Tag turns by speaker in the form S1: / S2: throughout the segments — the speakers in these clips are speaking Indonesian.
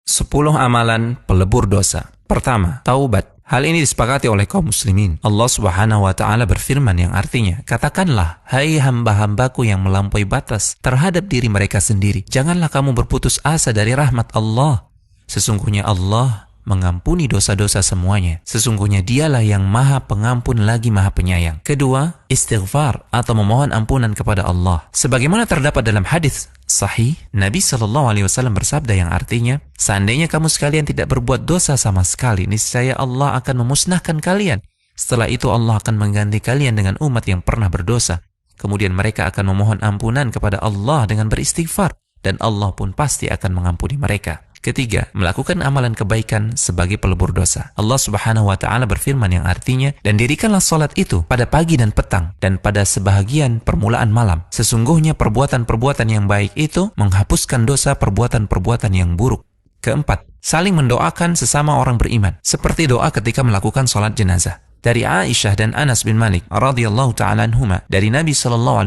S1: 10 amalan pelebur dosa. Pertama, taubat. Hal ini disepakati oleh kaum muslimin. Allah Subhanahu wa ta'ala berfirman yang artinya, katakanlah, hai hamba-hambaku yang melampaui batas terhadap diri mereka sendiri, janganlah kamu berputus asa dari rahmat Allah. Sesungguhnya Allah mengampuni dosa-dosa semuanya. Sesungguhnya dialah yang maha pengampun lagi maha penyayang. Kedua, istighfar atau memohon ampunan kepada Allah. Sebagaimana terdapat dalam hadis sahih, Nabi SAW bersabda yang artinya, seandainya kamu sekalian tidak berbuat dosa sama sekali, niscaya Allah akan memusnahkan kalian. Setelah itu Allah akan mengganti kalian dengan umat yang pernah berdosa. Kemudian mereka akan memohon ampunan kepada Allah dengan beristighfar, dan Allah pun pasti akan mengampuni mereka. Ketiga, melakukan amalan kebaikan sebagai pelebur dosa. Allah Subhanahu wa ta'ala berfirman yang artinya, dan dirikanlah salat itu pada pagi dan petang, dan pada sebahagian permulaan malam. Sesungguhnya perbuatan-perbuatan yang baik itu menghapuskan dosa perbuatan-perbuatan yang buruk. Keempat, saling mendoakan sesama orang beriman, seperti doa ketika melakukan salat jenazah. Dari Aisyah dan Anas bin Malik radhiyallahu ta'ala anhuma, dari Nabi SAW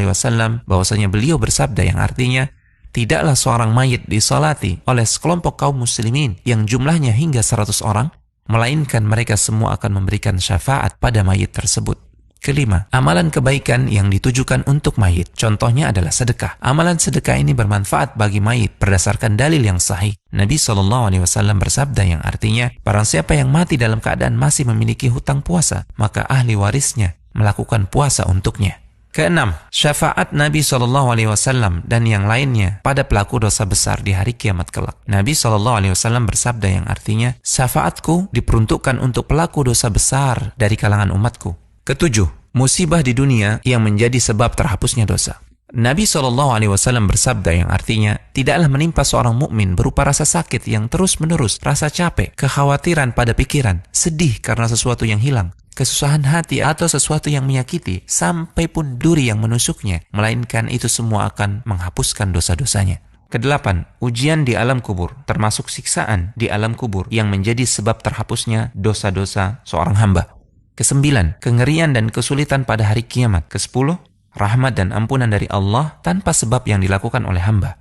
S1: bahwasanya beliau bersabda yang artinya, tidaklah seorang mayit disolati oleh sekelompok kaum muslimin yang jumlahnya hingga 100 orang, melainkan mereka semua akan memberikan syafaat pada mayit tersebut. Kelima, amalan kebaikan yang ditujukan untuk mayit. Contohnya adalah sedekah. Amalan sedekah ini bermanfaat bagi mayit berdasarkan dalil yang sahih. Nabi SAW bersabda yang artinya, barang siapa yang mati dalam keadaan masih memiliki hutang puasa, maka ahli warisnya melakukan puasa untuknya. Keenam, syafaat Nabi SAW dan yang lainnya pada pelaku dosa besar di hari kiamat kelak. Nabi SAW bersabda yang artinya, syafaatku diperuntukkan untuk pelaku dosa besar dari kalangan umatku. Ketujuh, musibah di dunia yang menjadi sebab terhapusnya dosa. Nabi SAW bersabda yang artinya, tidaklah menimpa seorang mukmin berupa rasa sakit yang terus-menerus, rasa capek, kekhawatiran pada pikiran, sedih karena sesuatu yang hilang, kesusahan hati atau sesuatu yang menyakiti, sampai pun duri yang menusuknya, melainkan itu semua akan menghapuskan dosa-dosanya. Kedelapan, ujian di alam kubur, termasuk siksaan di alam kubur yang menjadi sebab terhapusnya dosa-dosa seorang hamba. Kesembilan, kengerian dan kesulitan pada hari kiamat. Kesepuluh, rahmat dan ampunan dari Allah tanpa sebab yang dilakukan oleh hamba.